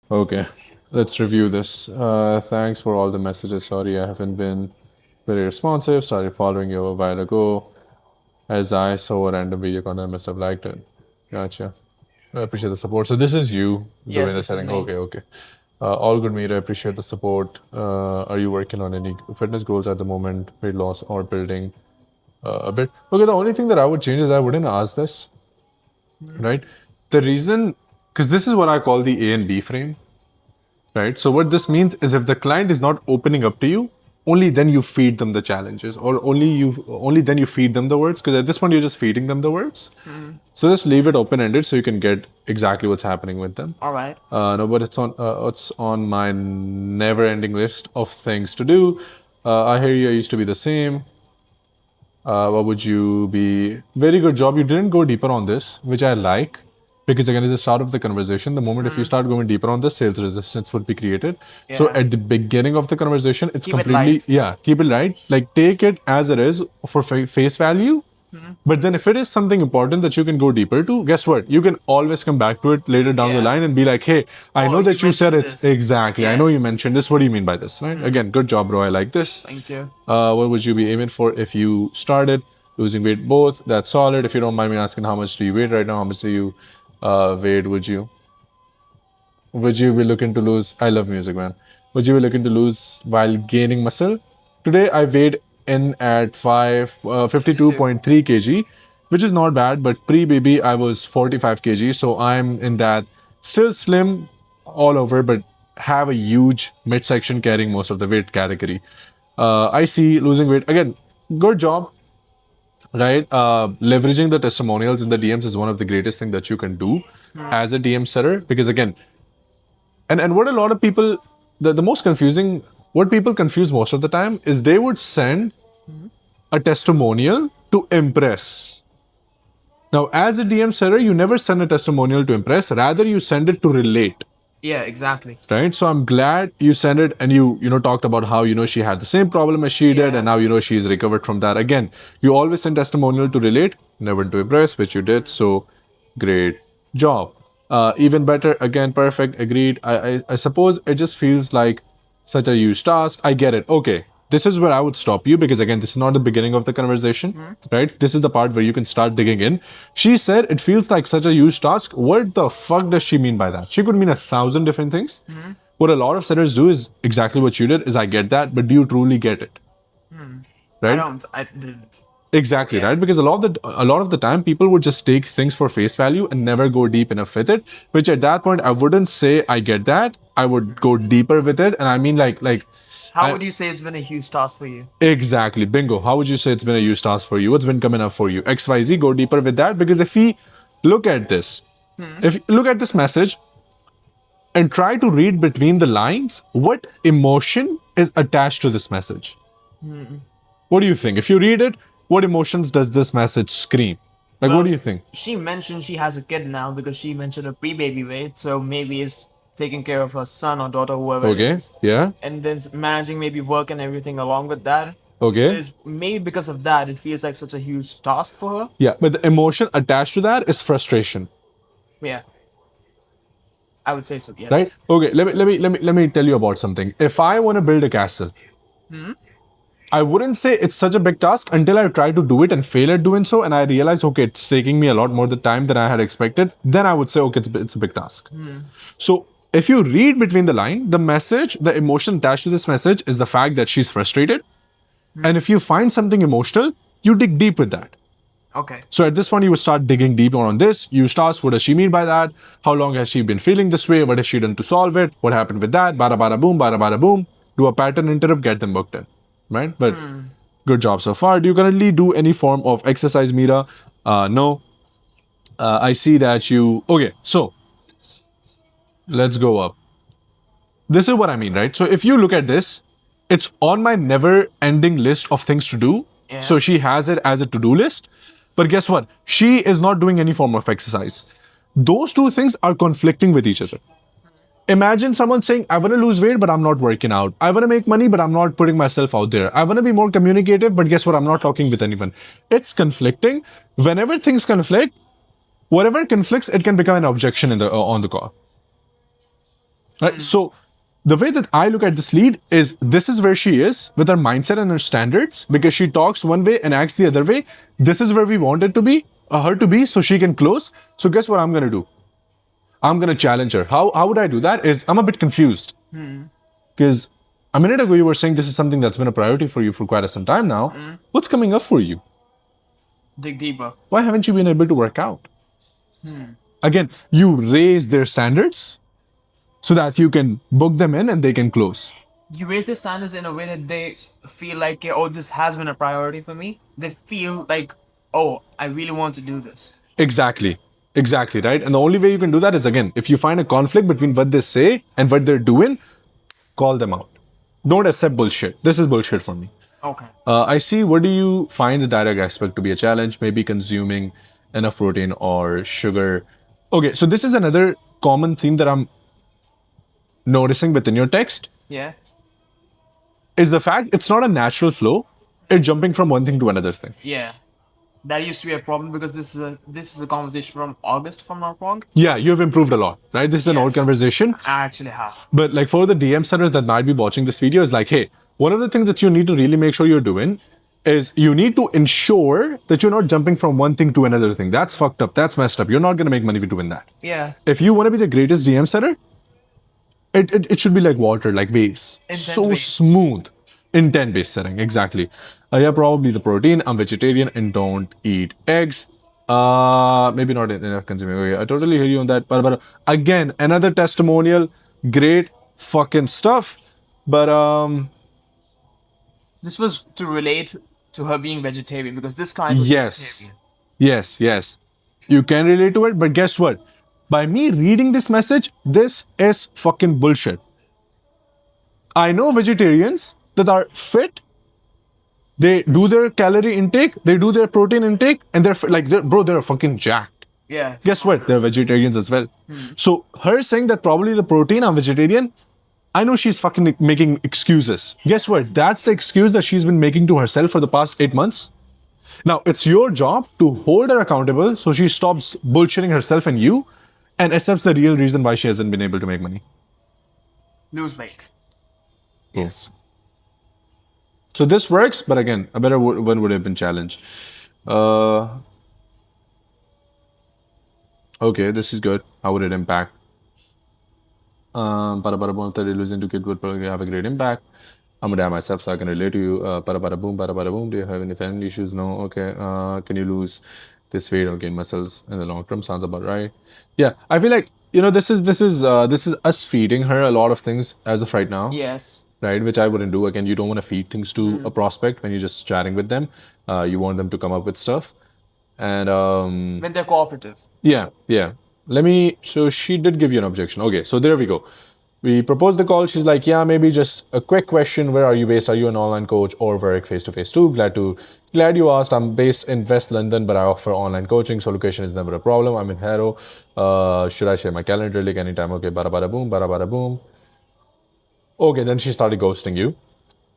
Okay, let's review this. Thanks for all the messages. Sorry, I haven't been very responsive. Started following you a while ago. As I saw a random video content, I must have liked it. Gotcha. I appreciate the support. So this is you doing Yes, the this is setting. me. Okay, okay. All good, Meet. I appreciate the support. Are you working on any fitness goals at the moment, weight loss or building a bit? Okay, the only thing that I would change is I wouldn't ask this, right? The reason, because this is what I call the A and B frame, right? So what this means is if the client is not opening up to you, only then you feed them the challenges, or only then you feed them the words. Because at this point you're just feeding them the words. Mm. So just leave it open ended so you can get exactly what's happening with them. All right. No, but it's on my never ending list of things to do. I hear you. I used to be the same. What would you be? Very good job. You didn't go deeper on this, which I like, because again, it's the start of the conversation. The moment if you Mm. start going deeper on this, sales resistance would be created. So Yeah. at the beginning of the conversation, it's Keep it completely, light. yeah, keep it light. Like take it as it is for face value. Mm. But then if it is something important that you can go deeper to, guess what? You can always come back to it later down the Yeah. line and be like, hey, I Oh, know you that you said mentioned it's this. exactly. I Yeah. know you mentioned this. What do you mean by this? Right? Mm. Again, good job, bro. I like this. Thank you. What would you be aiming for if you started losing weight? Both. That's solid. If you don't mind me asking, how much do you weigh right now? How much do you weight? Would you be looking to lose? I love music, man. Would you be looking to lose while gaining muscle? Today I weighed in at 52. 52.3 kg, which is not bad. But pre-baby I was 45 kg, so I'm in that still slim all over, but have a huge midsection carrying most of the weight category. I see losing weight again. Good job, right? Leveraging the testimonials in the DMs is one of the greatest thing that you can do Mm. as a DM setter, because again, and what a lot of people, the most confusing, what people confuse most of the time is they would send a testimonial to impress. Now, as a DM seller, you never send a testimonial to impress, rather you send it to relate. Yeah, exactly. Right? So I'm glad you sent it and you talked about how she had the same problem as she did, Yeah. and now she's recovered from that. Again, you always send testimonial to relate, never to impress, which you did. So great job. Even better, again, perfect, agreed. I suppose it just feels like such a huge task. I get it. Okay. This is where I would stop you, because again, this is not the beginning of the conversation, right? This is the part where you can start digging in. She said it feels like such a huge task. What the fuck does she mean by that? She could mean 1,000 different things. What a lot of sellers do is exactly what you did, is I get that, but do you truly get it? I Right? don't. I didn't. Exactly, Yeah. right? Because a lot of the time people would just take things for face value and never go deep enough with it. Which at that point I wouldn't say I get that. I would go deeper with it. And I mean like How I would you say it's been a huge task for you? exactly bingo. How would you say it's been a huge task for you? What's been coming up for you? XYZ, go deeper with that. Because if we look at this, if you look at this message and try to read between the lines, what emotion is attached to this message? What do you think? If you read it, what emotions does this message scream? Like, what Well, do you think? she mentioned she has a kid now because she mentioned a pre-baby weight, so maybe it's taking care of her son or daughter, whoever it Okay, is, yeah, and then managing maybe work and everything along with that. So okay, it's maybe because of that, it feels like such a huge task for her. yeah. But the emotion attached to that is frustration, Yeah, I would say so. right? Yes. Okay, let me tell you about something. If I want to build a castle, I wouldn't say it's such a big task until I try to do it and fail at doing so, and I realize, okay, it's taking me a lot more the time than I had expected. Then I would say, okay, it's a big task. So if you read between the line, the message, the emotion attached to this message is the fact that she's frustrated. And if you find something emotional, you dig deep with that. Okay. So at this point, you would start digging deeper on this. You start, what does she mean by that? How long has she been feeling this way? What has she done to solve it? What happened with that? Bada bada boom, bada bada boom. Do a pattern interrupt, get them booked in. Right? But good job so far. Do you currently do any form of exercise, Mira? No. I see that you. Okay, so let's go up. This is what I mean, right? So if you look at this, it's on my never ending list of things to do. Yeah. So she has it as a to do list. But guess what? She is not doing any form of exercise. Those two things are conflicting with each other. Imagine someone saying, I want to lose weight, but I'm not working out. I want to make money, but I'm not putting myself out there. I want to be more communicative, but guess what? I'm not talking with anyone. It's conflicting. Whenever things conflict, whatever conflicts, it can become an objection in the on the call. Right? So the way that I look at this lead is this is where she is with her mindset and her standards because she talks one way and acts the other way. This is where we want it to be, her to be, so she can close. So guess what I'm gonna do? I'm gonna challenge her. How would I do that? Is I'm a bit confused because a minute ago you were saying this is something that's been a priority for you for quite some time now. What's coming up for you? Dig deeper. Why haven't you been able to work out? Again, you raise their standards so that you can book them in and they can close. You raise their standards in a way that they feel like, oh, this has been a priority for me. They feel like, oh, I really want to do this. Exactly. Exactly, right? And the only way you can do that is, again, if you find a conflict between what they say and what they're doing, call them out. Don't accept bullshit. This is bullshit for me. Okay. I see. What do you find the direct aspect to be a challenge? Maybe consuming enough protein or sugar. Okay, so this is another common theme that I'm noticing within your text Yeah. is the fact it's not a natural flow. It's jumping from one thing to another thing. Yeah. That used to be a problem because this is a conversation from August, if I'm not wrong. Yeah, you have improved a lot, right? This is an old Yes. conversation. I actually have. But like for the DM sellers that might be watching this video, is like, hey, one of the things that you need to really make sure you're doing is you need to ensure that you're not jumping from one thing to another thing. That's fucked up. That's messed up. You're not gonna make money with doing that. Yeah. If you want to be the greatest DM seller, it should be like water, like waves. So Intent-based. smooth. Intent-based setting, exactly. Yeah, probably the protein. I'm vegetarian and don't eat eggs. Maybe not enough consuming. Okay, I totally hear you on that. But again, another testimonial. Great fucking stuff. But This was to relate to her being vegetarian because this kind was yes, vegetarian. yes. You can relate to it, but guess what? By me reading this message, this is fucking bullshit. I know vegetarians that are fit. They do their calorie intake, they do their protein intake, and they're fucking jacked. Yeah. Guess what? They're vegetarians as well. So her saying that probably the protein, I'm vegetarian, I know she's fucking making excuses. Guess what? That's the excuse that she's been making to herself for the past 8 months. Now, it's your job to hold her accountable so she stops bullshitting herself and you and accepts the real reason why she hasn't been able to make money. Lose weight. Yes. So this works, but again, a better one would have been challenge. Okay, this is good. How would it impact? Para para boom, that losing to kid would probably have a great impact. I'm a dad myself, so I can relate to you. Para para boom. Do you have any family issues? No. Okay. Can you lose this weight or gain muscles in the long term? Sounds about right. Yeah, I feel like this is us feeding her a lot of things as of right now. Yes. Right, which I wouldn't do. Again, you don't want to feed things to a prospect when you're just chatting with them. You want them to come up with stuff. And When they're cooperative. yeah. So she did give you an objection. Okay, so there we go. We proposed the call. She's like, yeah, maybe just a quick question. Where are you based? Are you an online coach or work face-to-face too? Glad you asked. I'm based in West London, but I offer online coaching, so location is never a problem. I'm in Harrow. Should I share my calendar like anytime? Okay, bada boom. Okay, then she started ghosting you.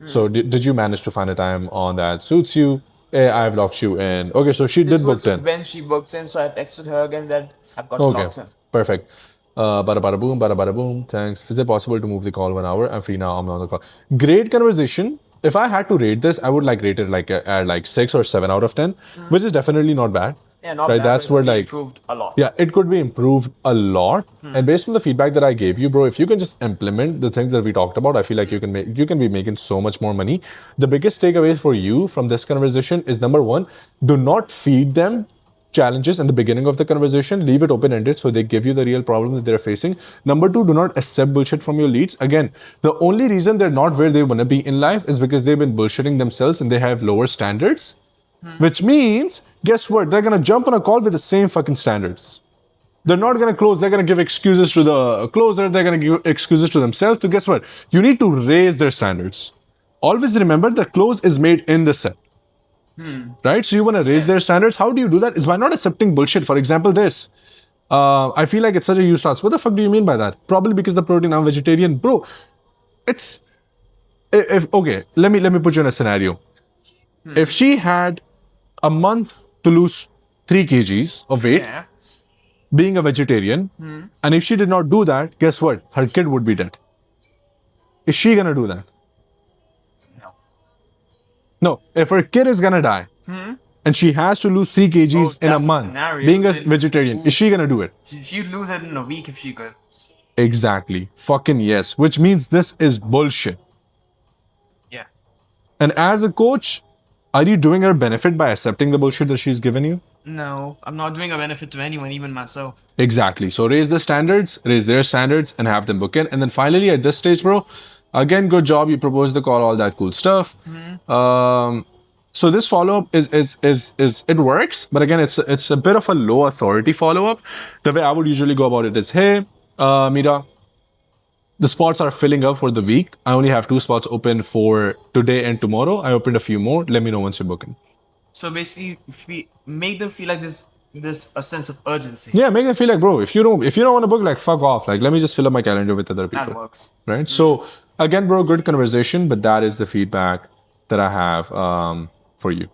So did you manage to find a time on that suits you? I've locked you in. Okay, so she This did was book in. when she booked in, so I texted her again that I've got Okay, locked in. perfect. Bada boom. Thanks. Is it possible to move the call 1 hour? I'm free now. I'm not on the call. Great conversation. If I had to rate this, I would rate it at 6 or 7 out of 10, which is definitely not bad. Yeah, not right. bad, That's but it where could be improved a lot. yeah, it could be improved a lot. And based on the feedback that I gave you, bro, if you can just implement the things that we talked about, I feel like you can be making so much more money. The biggest takeaway for you from this conversation is number one, do not feed them challenges in the beginning of the conversation. Leave it open-ended so they give you the real problem that they're facing. Number two, do not accept bullshit from your leads. Again, the only reason they're not where they want to be in life is because they've been bullshitting themselves and they have lower standards. Which means, guess what? They're gonna jump on a call with the same fucking standards. They're not gonna close. They're gonna give excuses to the closer. They're gonna give excuses to themselves. So guess what? You need to raise their standards. Always remember the close is made in the set. Right? So you want to raise their standards. How do you do that? Is by not accepting bullshit. For example, this. I feel like it's such a huge task. What the fuck do you mean by that? Probably because the protein, I'm vegetarian. Bro, it's okay, let me put you in a scenario. If she had a month to lose 3 kgs of weight, Yeah. being a vegetarian, and if she did not do that, guess what? Her kid would be dead. Is she gonna do that? No. No. If her kid is gonna die, and she has to lose 3 kgs in a that's the month, scenario. being a vegetarian, is she gonna do it? She'd lose it in a week if she could. Exactly. Fucking yes. Which means this is bullshit. Yeah. And as a coach, are you doing her benefit by accepting the bullshit that she's given you? No, I'm not doing a benefit to anyone, even myself. Exactly. So raise the standards, raise their standards, and have them book in. And then finally, at this stage, bro, again, good job. You proposed the call, all that cool stuff. So this follow up is it works, but again, it's a bit of a low authority follow up. The way I would usually go about it is, hey, Mira, the spots are filling up for the week. I only have 2 spots open for today and tomorrow. I opened a few more. Let me know once you're booking. So basically, make them feel like there's a sense of urgency. Yeah, make them feel like, bro, if you don't want to book, like fuck off. Like let me just fill up my calendar with other people. That works. Right? So again, bro, good conversation, but that is the feedback that I have for you.